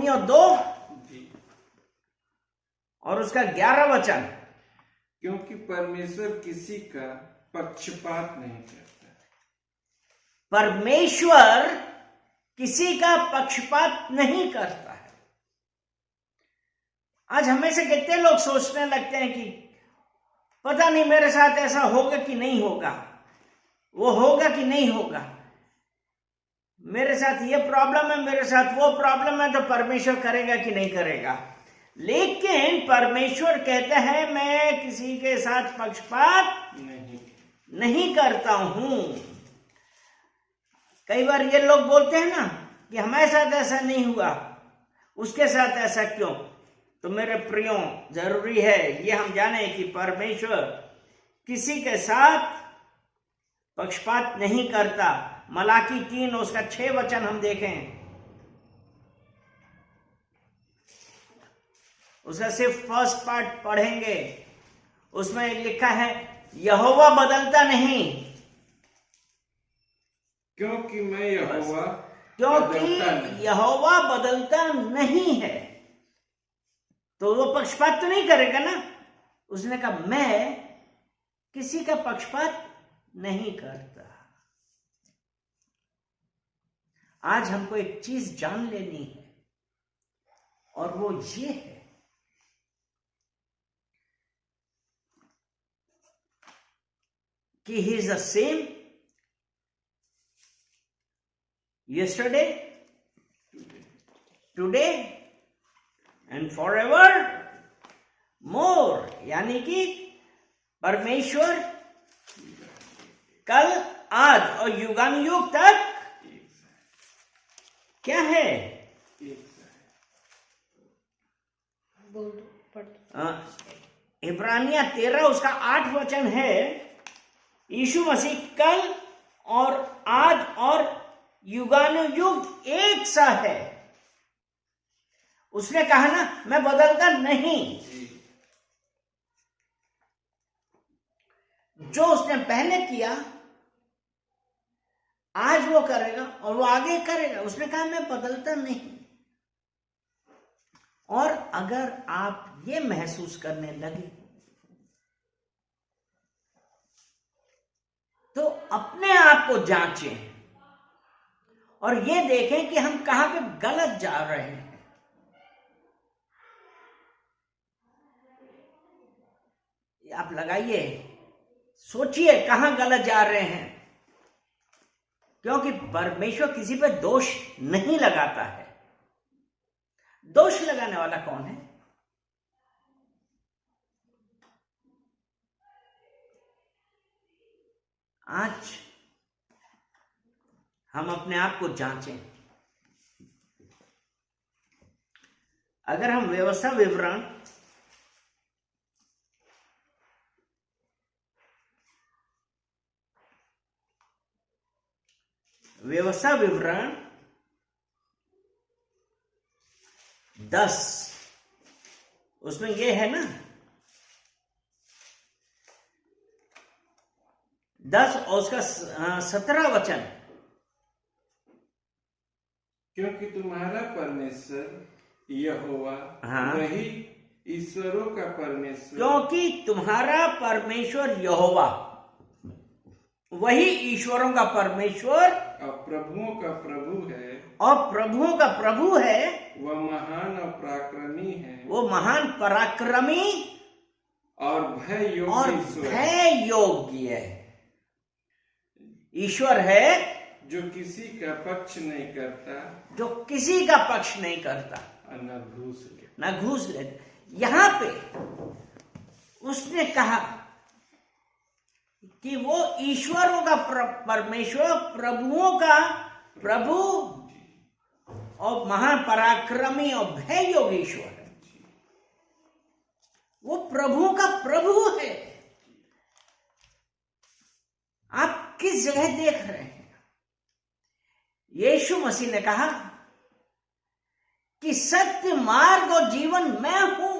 Romeo 2 और उसका 11 वचन। क्योंकि परमेश्वर किसी का पक्षपात नहीं करता। परमेश्वर किसी का पक्षपात नहीं करता है। आज हमें से कितने लोग सोचने लगते हैं कि पता नहीं मेरे साथ ऐसा होगा कि नहीं होगा, वो होगा कि नहीं होगा, मेरे साथ ये प्रॉब्लम है, मेरे साथ वो प्रॉब्लम है, तो परमेश्वर करेगा कि नहीं करेगा। लेकिन परमेश्वर कहता है मैं किसी के साथ पक्षपात नहीं करता हूं। कई बार ये लोग बोलते हैं ना कि हमारे साथ ऐसा नहीं हुआ, उसके साथ ऐसा क्यों। तो मेरे प्रियो, जरूरी है ये हम जाने कि परमेश्वर किसी के साथ पक्षपात नहीं करता। मलाकी 3 उसका 6 वचन हम देखें, उसका सिर्फ फर्स्ट पार्ट पढ़ेंगे। उसमें लिखा है यहोवा बदलता नहीं, क्योंकि मैं यहोवा क्योंकि यहोवा बदलता नहीं है। तो वो पक्षपात तो नहीं करेगा ना। उसने कहा मैं किसी का पक्षपात नहीं करता। आज हमको एक चीज जान लेनी है और वो ये है कि he is the same yesterday, today and forever more। यानी कि परमेश्वर कल, आज और युगानुयुग तक क्या है। इब्रानिया 13 उसका 8 वचन है, यीशु मसीह कल और आज और युगानुयुग एक सा है। उसने कहा ना मैं बदलता नहीं। जो उसने पहले किया आज वो करेगा और वो आगे करेगा। उसने कहा मैं बदलता नहीं। और अगर आप ये महसूस करने लगे तो अपने आप को जांचें और ये देखें कि हम कहां पे गलत जा रहे हैं। आप लगाइए, सोचिए कहां गलत जा रहे हैं, क्योंकि परमेश्वर किसी पे दोष नहीं लगाता है। दोष लगाने वाला कौन है? आज हम अपने आप को जांचें। अगर हम व्यवस्था विवरण व्यवस्था विवरण 10 उसमें ये है ना, 10 और उसका 17 वचन। क्योंकि तुम्हारा परमेश्वर यहोवा हाँ। वही ईश्वरों का परमेश्वर, क्योंकि तुम्हारा परमेश्वर यहोवा वही ईश्वरों का परमेश्वर और प्रभुओं का प्रभु है, और प्रभुओं का प्रभु है। वह महान और पराक्रमी है, वो महान पराक्रमी और भय योग्य ईश्वर है, जो किसी का पक्ष नहीं करता, जो किसी का पक्ष नहीं करता, न घूस लेता। यहां पे उसने कहा कि वो ईश्वरों का परमेश्वर, प्रभुओं का प्रभु और महान पराक्रमी और भय योग्य ईश्वर है। वो प्रभुओं का प्रभु है। आप किस जगह देख रहे हैं? यीशु मसीह ने कहा कि सत्य, मार्ग और जीवन मैं हूं,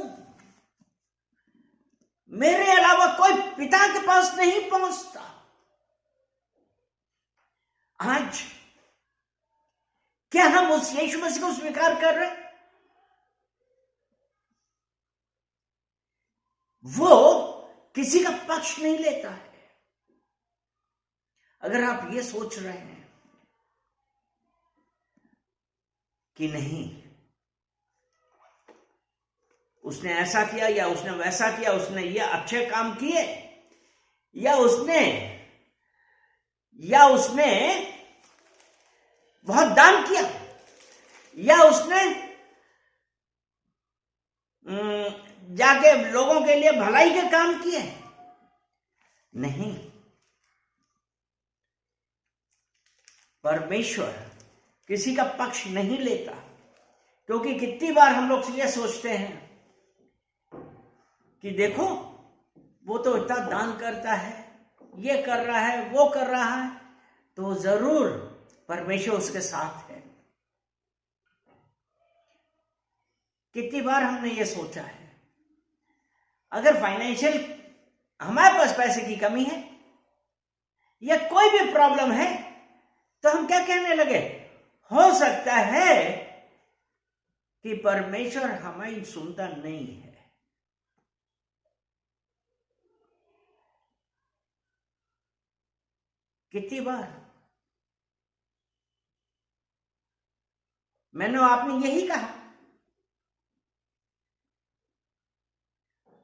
मेरे अलावा कोई पिता के पास नहीं पहुंचता। आज क्या हम उस यीशु मसीह को स्वीकार कर रहे हैं? वो किसी का पक्ष नहीं लेता है। अगर आप ये सोच रहे हैं कि नहीं, उसने ऐसा किया या उसने वैसा किया, उसने ये अच्छे काम किए या उसने बहुत दान किया या उसने जाके लोगों के लिए भलाई के काम किए, नहीं, परमेश्वर किसी का पक्ष नहीं लेता। क्योंकि कितनी बार हम लोग ये सोचते हैं कि देखो वो तो इतना दान करता है, ये कर रहा है, वो कर रहा है, तो जरूर परमेश्वर उसके साथ है। कितनी बार हमने ये सोचा है। अगर फाइनेंशियल हमारे पास पैसे की कमी है या कोई भी प्रॉब्लम है तो हम क्या कहने लगे, हो सकता है कि परमेश्वर हमारी सुनता नहीं है। कितनी बार मैंने आपने यही कहा।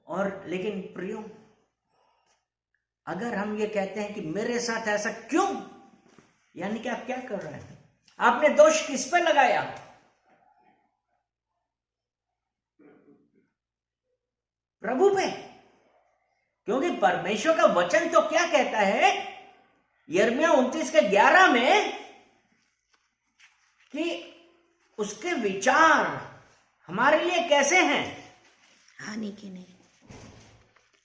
और लेकिन प्रियो, अगर हम ये कहते हैं कि मेरे साथ ऐसा क्यों, यानी कि आप क्या कर रहे हैं, आपने दोष किस पे लगाया? प्रभु पे। क्योंकि परमेश्वर का वचन तो क्या कहता है यिर्मयाह 29:11 में कि उसके विचार हमारे लिए कैसे हैं? हानि के नहीं,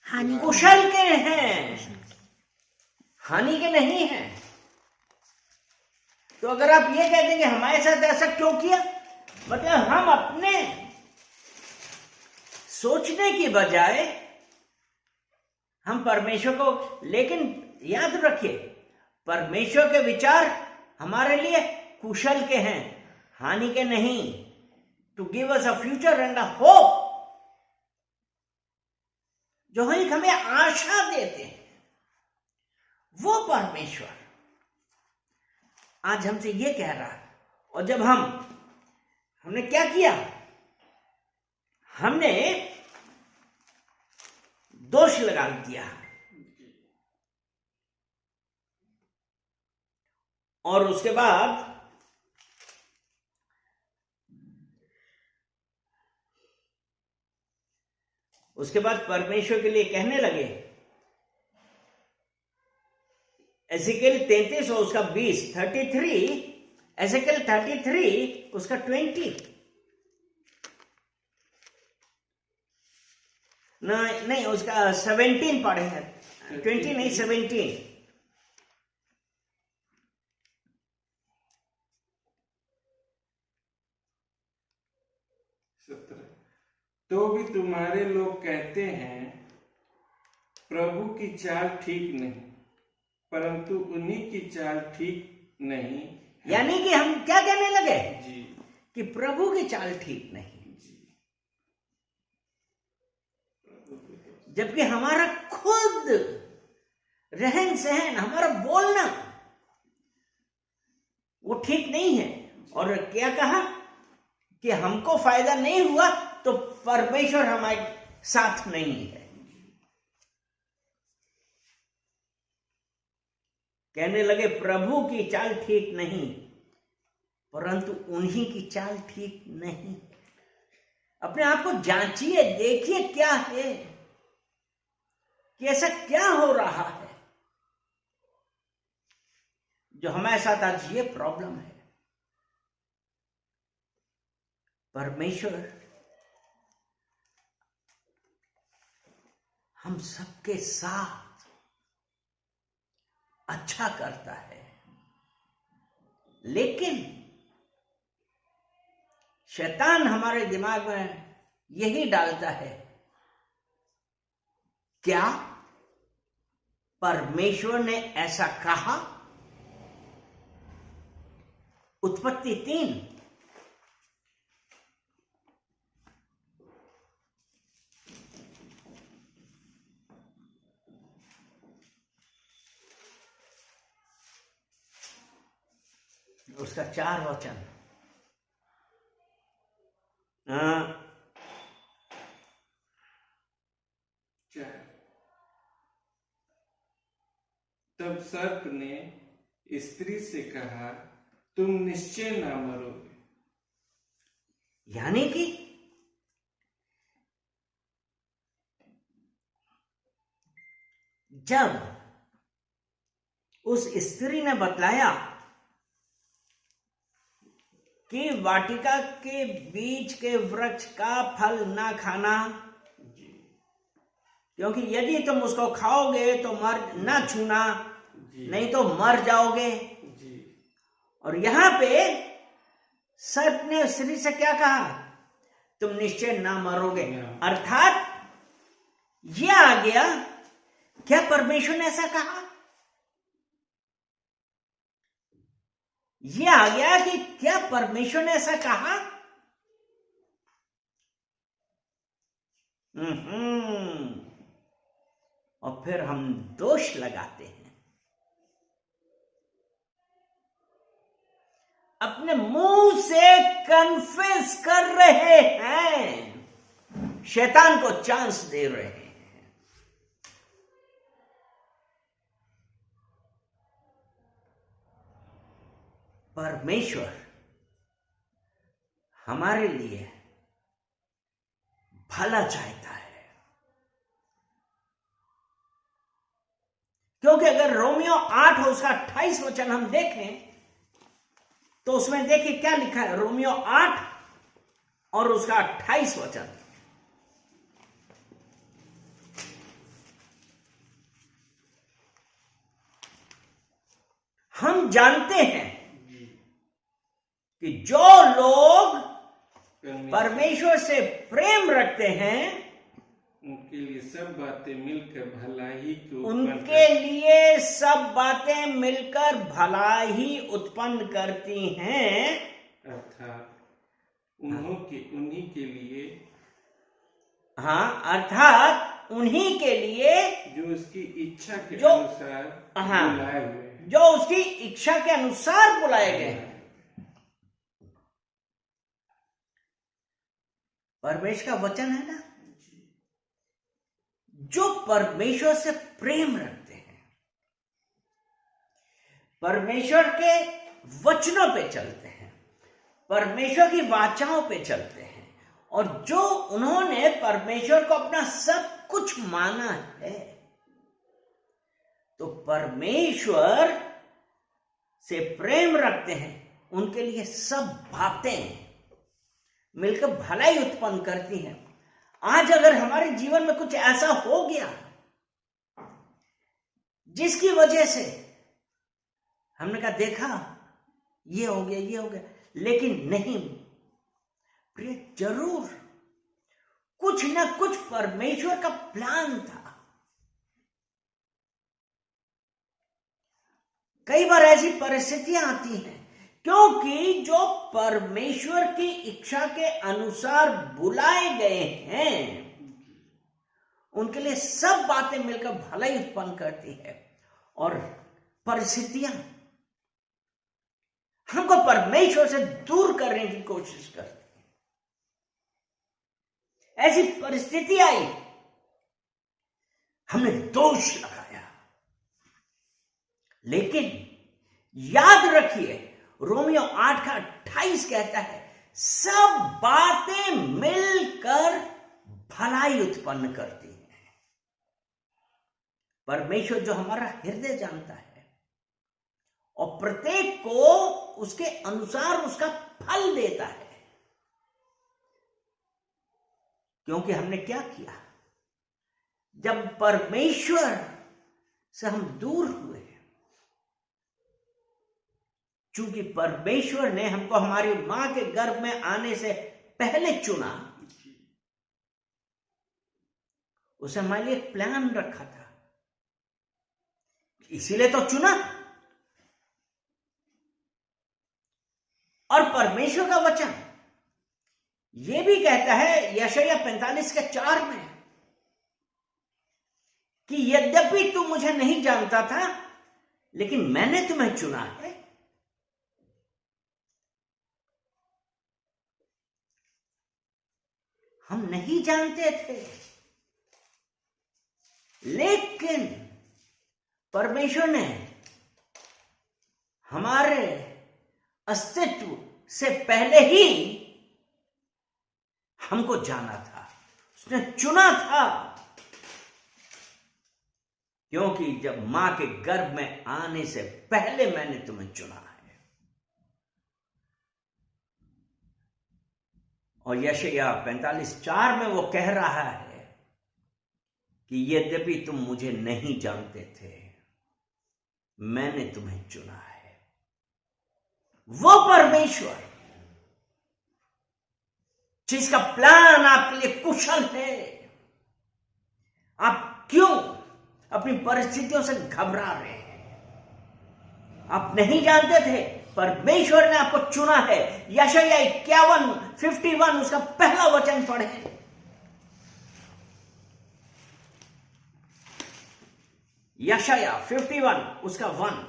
हानि कुशल के हैं, हानि के नहीं हैं। तो अगर आप ये कहते हैं कि हमारे साथ ऐसा क्यों किया, मतलब हम अपने सोचने की बजाय हम परमेश्वर को, लेकिन याद रखिए परमेश्वर के विचार हमारे लिए कुशल के हैं, हानि के नहीं, to give us a future and a hope, जो हमें आशा देते हैं। वो परमेश्वर आज हमसे ये कह रहा है। और जब हमने क्या किया, हमने दोष लगा दिया और उसके बाद परमेश्वर के लिए कहने लगे, एजेकिएल 33 और उसका 20, 33, एजेकिएल 33 उसका 20, नहीं उसका 17 पढ़े हैं, 20 नहीं 17। तो भी तुम्हारे लोग कहते हैं प्रभु की चाल ठीक नहीं, परंतु उन्हीं की चाल ठीक नहीं है। यानी कि हम क्या कहने लगे जी, कि प्रभु की चाल ठीक नहीं, जबकि हमारा खुद रहन सहन, हमारा बोलना वो ठीक नहीं है। और क्या कहा कि हमको फायदा नहीं हुआ तो परमेश्वर हमारे साथ नहीं है। कहने लगे प्रभु की चाल ठीक नहीं, परंतु उन्हीं की चाल ठीक नहीं। अपने आप को जांचिए, देखिए क्या है, कि ऐसा क्या हो रहा है जो हमारे साथ आज ये प्रॉब्लम है। परमेश्वर हम सबके साथ अच्छा करता है, लेकिन शैतान हमारे दिमाग में यही डालता है, क्या परमेश्वर ने ऐसा कहा? उत्पत्ति 3, उसका 4 वचन। तब सर्प ने स्त्री से कहा, तुम निश्चय ना मरोगे। यानी कि जब उस स्त्री ने बतलाया कि वाटिका के बीच के वृक्ष का फल ना खाना, क्योंकि यदि तुम उसको खाओगे तो ना छूना, नहीं तो मर जाओगे। और यहां पे सर्प ने स्त्री से क्या कहा? तुम निश्चय ना मरोगे। अर्थात यह आ गया, क्या परमेश्वर ने ऐसा कहा? यह आ गया कि क्या परमेश्वर ने ऐसा कहा? और फिर हम दोष लगाते हैं, अपने मुंह से कन्फेस कर रहे हैं, शैतान को चांस दे रहे हैं। परमेश्वर हमारे लिए भला चाहता है, क्योंकि अगर रोमियो 8 और उसका 28 वचन हम देखें तो उसमें देखिए क्या लिखा है। रोमियो 8 और उसका 28 वचन। हम जानते हैं कि जो लोग परमेश्वर से प्रेम रखते हैं उनके लिए सब बातें मिलकर भलाई उत्पन्न करती हैं। अर्थात उन्हीं के लिए, अर्थात उन्हीं के लिए जो उसकी इच्छा के अनुसार बुलाए हुए हैं, जो उसकी इच्छा के अनुसार बुलाए गए हैं। परमेश्वर का वचन है ना, जो परमेश्वर से प्रेम रखते हैं, परमेश्वर के वचनों पे चलते हैं, परमेश्वर की वाचाओं पे चलते हैं, और जो उन्होंने परमेश्वर को अपना सब कुछ माना है, तो परमेश्वर से प्रेम रखते हैं, उनके लिए सब बातें मिलकर भलाई उत्पन्न करती हैं। आज अगर हमारे जीवन में कुछ ऐसा हो गया जिसकी वजह से हमने कहा देखा ये हो गया, लेकिन नहीं प्रिय, जरूर कुछ ना कुछ परमेश्वर का प्लान था। कई बार ऐसी परिस्थितियां आती हैं क्योंकि जो परमेश्वर की इच्छा के अनुसार बुलाए गए हैं उनके लिए सब बातें मिलकर भलाई उत्पन्न करती है, और परिस्थितियां हमको परमेश्वर से दूर करने की कोशिश करती हैं। ऐसी परिस्थिति आई, हमने दोष लगाया, लेकिन याद रखिए रोमियो 8 का 28 कहता है सब बातें मिलकर भलाई उत्पन्न करती हैं। परमेश्वर जो हमारा हृदय जानता है और प्रत्येक को उसके अनुसार उसका फल देता है, क्योंकि हमने क्या किया? जब परमेश्वर से हम दूर हुए, चूंकि परमेश्वर ने हमको हमारी मां के गर्भ में आने से पहले चुना, उसे हमारे लिए एक प्लान रखा था, इसीलिए तो चुना। और परमेश्वर का वचन यह भी कहता है यशायाह 45 के 4 में कि यद्यपि तू मुझे नहीं जानता था, लेकिन मैंने तुम्हें चुना है हम नहीं जानते थे, लेकिन परमेश्वर ने हमारे अस्तित्व से पहले ही हमको जाना था, उसने चुना था। क्योंकि जब मां के गर्भ में आने से पहले मैंने तुम्हें चुना है। और यशायाह 45:4 में वो कह रहा है कि यद्यपि तुम मुझे नहीं जानते थे, मैंने तुम्हें चुना है। वो परमेश्वर जिसका प्लान आपके लिए कुशल है, आप क्यों अपनी परिस्थितियों से घबरा रहे हैं? आप नहीं जानते थे, परमेश्वर ने आपको चुना है। यशायाह 51:51 उसका पहला वचन पढ़े। यशायाह 51 उसका 1।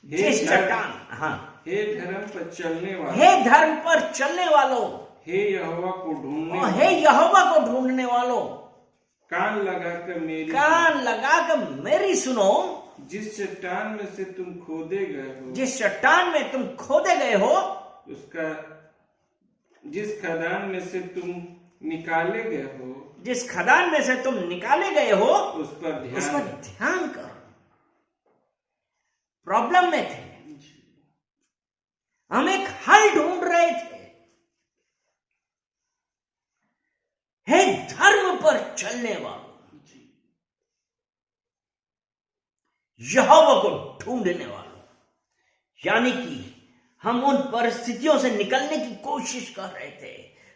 जिस चट्टान, हाँ, हे धर्म पर चलने वालों, हे धर्म पर चलने वालों, हे यहोवा को ढूंढने और हे यहोवा को ढूंढने वालों, कान लगाकर कान लगाकर मेरी सुनो। जिस चट्टान में से तुम खोदे गए हो, जिस चट्टान में तुम खोदे गए हो, उसका, जिस खदान में से तुम निकाले गए हो, जिस खदान में से तुम निकाले गए हो, उस पर ध्यान करो। प्रॉब्लम में थे, हम एक हल ढूंढ रहे थे। हे धर्म पर चलने वालों, यहोवा को ढूंढने वालों, यानी कि हम उन परिस्थितियों से निकलने की कोशिश कर रहे थे।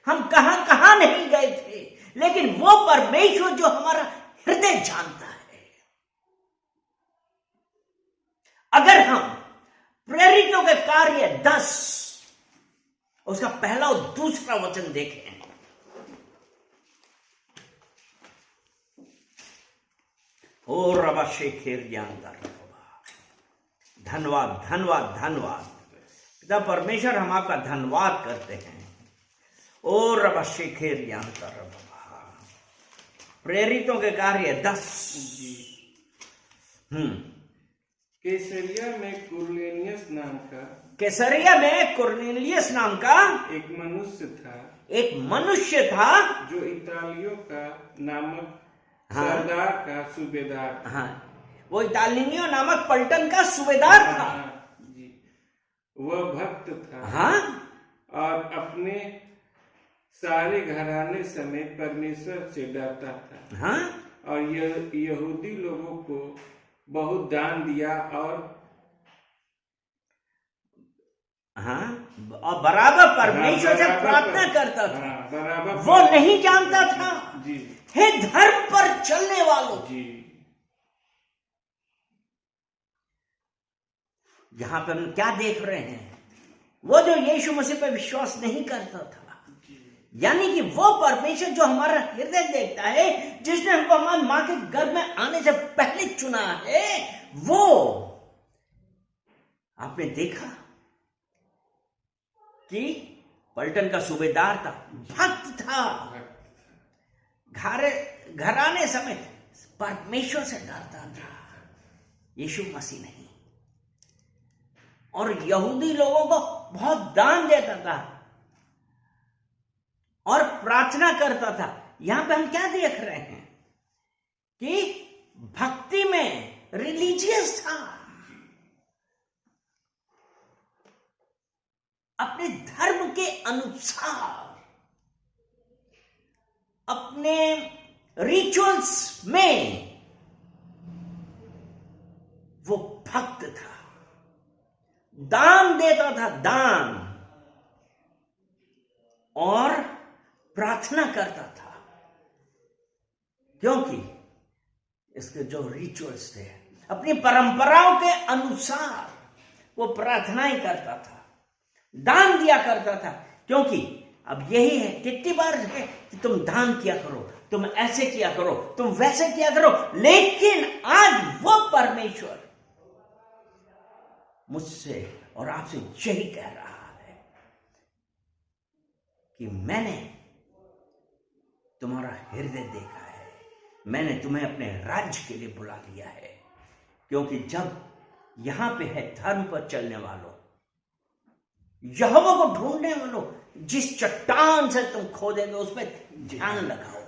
हम कहां कहां नहीं गए थे, लेकिन वो परमेश्वर जो हमारा हृदय जानता है। अगर हम प्रेरितों के कार्य 10 उसका पहला और दूसरा वचन देखें, ओ रबा शेखेर जानता, धन्यवाद धन्यवाद धन्यवाद पिता परमेश्वर, हम आपका धन्यवाद करते हैं। ओ रबा शेखेर जानता, प्रेरितों के कार्य 10। कैसरिया में कुरनेलियस नाम का एक मनुष्य था, जो इतालियों का नामक सरदार का सूबेदार था। हाँ, वो इतालियों नामक पलटन का सूबेदार था। जी, वह भक्त था। हाँ, और अपने सारे घराने समेत परमेश्वर से डरता था। हाँ, और यहूदी लोगों को बहुत दान दिया और बराबर परमेश्वर से प्रार्थना करता था। बराबर वो नहीं जानता था। जी, हे धर्म पर चलने वालों, जी, यहां पर हम क्या देख रहे हैं? वो जो यीशु मसीह पर विश्वास नहीं करता था, यानी कि वो परमेश्वर जो हमारा हृदय देखता है, जिसने हमको हमारी मां के गर्भ में आने से पहले चुना है, वो आपने देखा कि पलटन का सूबेदार था, भक्त था, घराने समेत परमेश्वर से डरता था, यीशु मसीह नहीं। और यहूदी लोगों को बहुत दान देता था और प्रार्थना करता था। यहां पे हम क्या देख रहे हैं कि भक्ति में रिलीजियस था, अपने धर्म के अनुसार, अपने रिचुअल्स में वो भक्त था, दान देता था, दान, और प्रार्थना करता था। क्योंकि इसके जो रिचुअल्स थे, अपनी परंपराओं के अनुसार वो प्रार्थनाएं करता था, दान दिया करता था। क्योंकि अब यही है, कितनी बार है कि तुम दान किया करो, तुम ऐसे किया करो, तुम वैसे किया करो, लेकिन आज वो परमेश्वर मुझसे और आपसे यही कह रहा है कि मैंने तुम्हारा हृदय देखा है, मैंने तुम्हें अपने राज्य के लिए बुला लिया है। क्योंकि जब यहां पे है धर्म पर चलने वालों, यहोवा को ढूंढने वालों, जिस चट्टान से तुम खोदेंगे उस पर ध्यान लगाओ।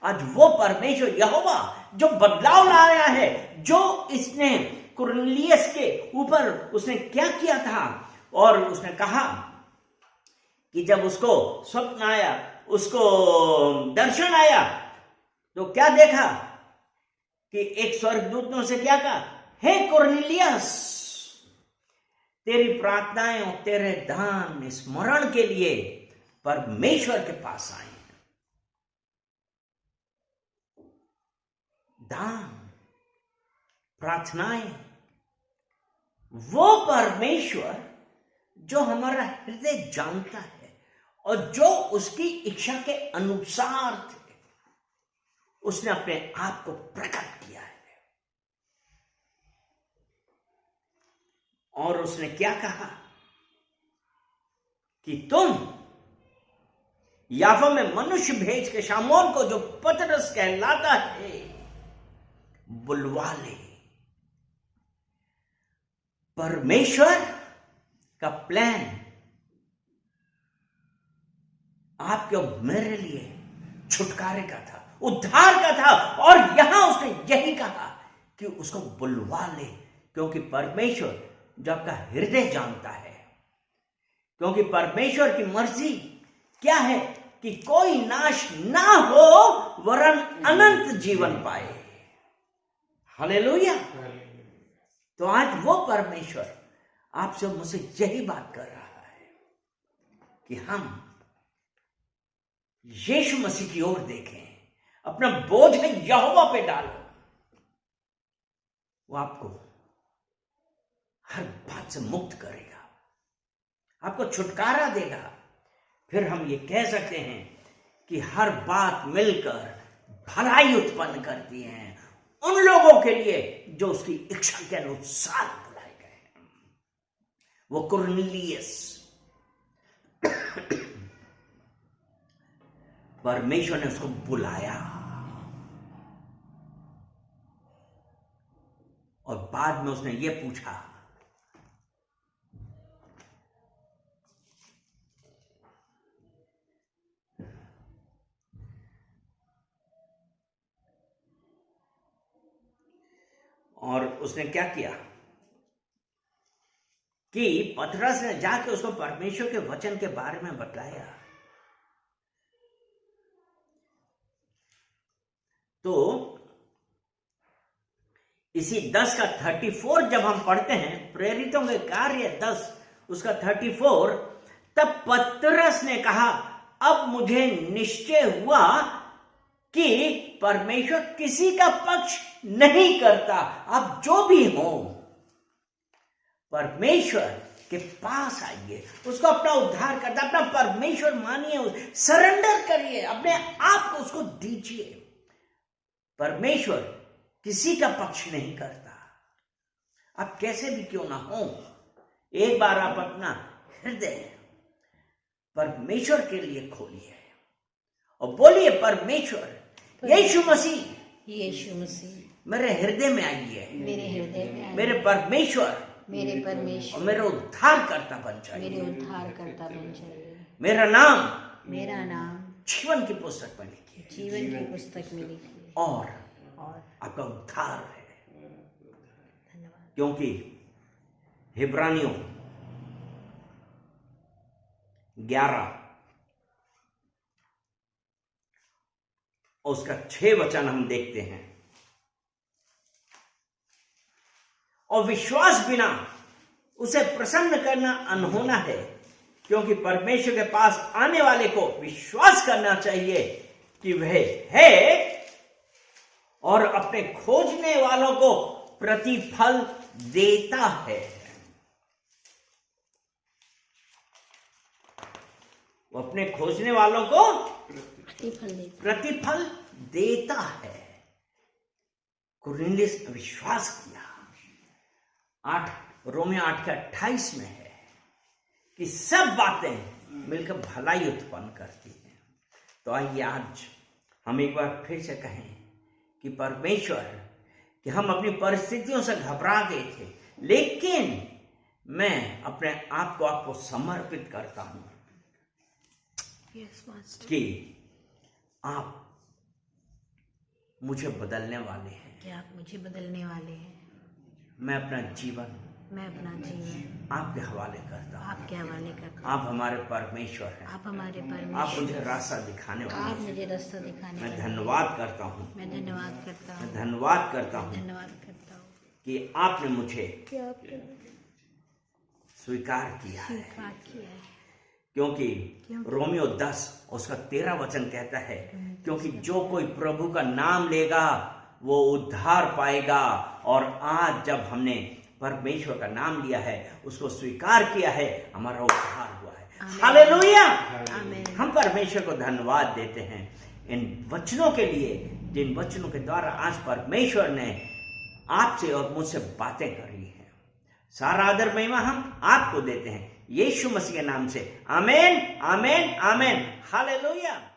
आज वो परमेश्वर यहोवा जो बदलाव लाया है, जो इसने कुरनेलियस के ऊपर उसने क्या किया था, और उसने कहा कि जब उसको स्वप्न आया, उसको दर्शन आया, तो क्या देखा कि एक स्वर्गदूत ने उसे क्या कहा, हे कुरनेलियस, तेरी प्रार्थनाएं और तेरे दान स्मरण के लिए परमेश्वर के पास आए। दान, प्रार्थनाएं, वो परमेश्वर जो हमारा हृदय जानता है और जो उसकी इच्छा के अनुसार थे, उसने अपने आप को प्रकट किया है। और उसने क्या कहा कि तुम याफा में मनुष्य भेज के शामोन को, जो पतरस कहलाता है, बुलवा ले। परमेश्वर का प्लान आपके और मेरे लिए छुटकारे का था, उद्धार का था, और यहां उसने यही कहा कि उसको बुलवा ले। क्योंकि परमेश्वर जो आपका हृदय जानता है, क्योंकि परमेश्वर की मर्जी क्या है कि कोई नाश ना हो वरन अनंत जीवन पाए। हालेलुया। तो आज वो परमेश्वर आपसे मुझसे यही बात कर रहा है कि हम यीशु मसीह की ओर देखें, अपना बोझ यहोवा पे डालो, वो आपको हर बात से मुक्त करेगा, आपको छुटकारा देगा। फिर हम ये कह सकते हैं कि हर बात मिलकर भलाई उत्पन्न करती है उन लोगों के लिए जो उसकी इच्छा के अनुसार बुलाए गए हैं। वो कुरनेलियस परमेश्वर ने उसको बुलाया, और बाद में उसने ये पूछा, और उसने क्या किया कि पतरस ने जाकर उसको परमेश्वर के वचन के बारे में बताया। तो इसी 10 का 34 जब हम पढ़ते हैं, प्रेरितों के कार्य 10 उसका 34, तब पतरस ने कहा, अब मुझे निश्चय हुआ कि परमेश्वर किसी का पक्ष नहीं करता। आप जो भी हो, परमेश्वर के पास आइए, उसको अपना उद्धार करता, अपना परमेश्वर मानिए, सरेंडर करिए, अपने आप को उसको दीजिए। परमेश्वर किसी का पक्ष नहीं करता। आप कैसे भी क्यों ना हो, एक बार आप अपना हृदय परमेश्वर के लिए खोलिए और बोलिए, परमेश्वर यीशु मसीह, यीशु मसीह मेरे हृदय में आइए, मेरे हृदय में आइए, मेरे परमेश्वर, मेरे परमेश्वर, और मेरे उद्धार करता बन जाइए। मेरे उद्धार करता बन जाइए। मेरा नाम जीवन की पुस्तक में लिखिए, जीवन की पुस्तक में लिखिए, और और आपका उद्धार है। धन्यवाद। क्योंकि हिब्रानियों 11 उसका 6 वचन हम देखते हैं, और विश्वास बिना उसे प्रसन्न करना अनहोना है, क्योंकि परमेश्वर के पास आने वाले को विश्वास करना चाहिए कि वह है, और अपने खोजने वालों को प्रतिफल देता है। वो अपने खोजने वालों को प्रतिफल देता है। कुरनेलियस ने विश्वास किया। 8 के 28 में है कि सब बातें मिलकर भलाई उत्पन्न करती हैं। तो आइए आज हम एक बार फिर से कहें कि परमेश्वर, कि हम अपनी परिस्थितियों से घबरा गए थे, लेकिन मैं अपने आप को आपको समर्पित करता हूं Yes, Master. कि आप मुझे बदलने वाले हैं। कि आप मुझे बदलने वाले हैं। मैं अपना जीवन मैं अपना जीवन आपके हवाले करता हूँ। आपके हवाले करता आप हमारे परमेश्वर हैं। हूँ। आप हमारे आप परमेश्वर, मुझे रास्ता दिखाने वाले आप हैं। मुझे रास्ता दिखाने मैं वाले। धन्यवाद करता हूँ। मैं धन्यवाद करता मैं हूँ। धन्यवाद करता हूँ धन्यवाद करता हूँ कि आपने मुझे कि आपने स्वीकार किया है, स्वीकार किया है। क्योंकि क्योंकि रोमियो 10 उसका 13 वचन कहता है, क्योंकि जो कोई प्रभु का नाम लेगा वो उद्धार पाएगा। और आज जब हमने परमेश्वर का नाम लिया है, उसको स्वीकार किया है, हमारा उद्धार हुआ है। आमीन। हालेलुया। आमीन। हम परमेश्वर को धन्यवाद देते हैं इन वचनों के लिए, जिन वचनों के द्वारा आज परमेश्वर ने आपसे और मुझसे बातें करी है। सारा आदर महिमा हम आपको देते हैं, यीशु मसीह के नाम से। आमीन, आमीन, आमीन। हालेलुया।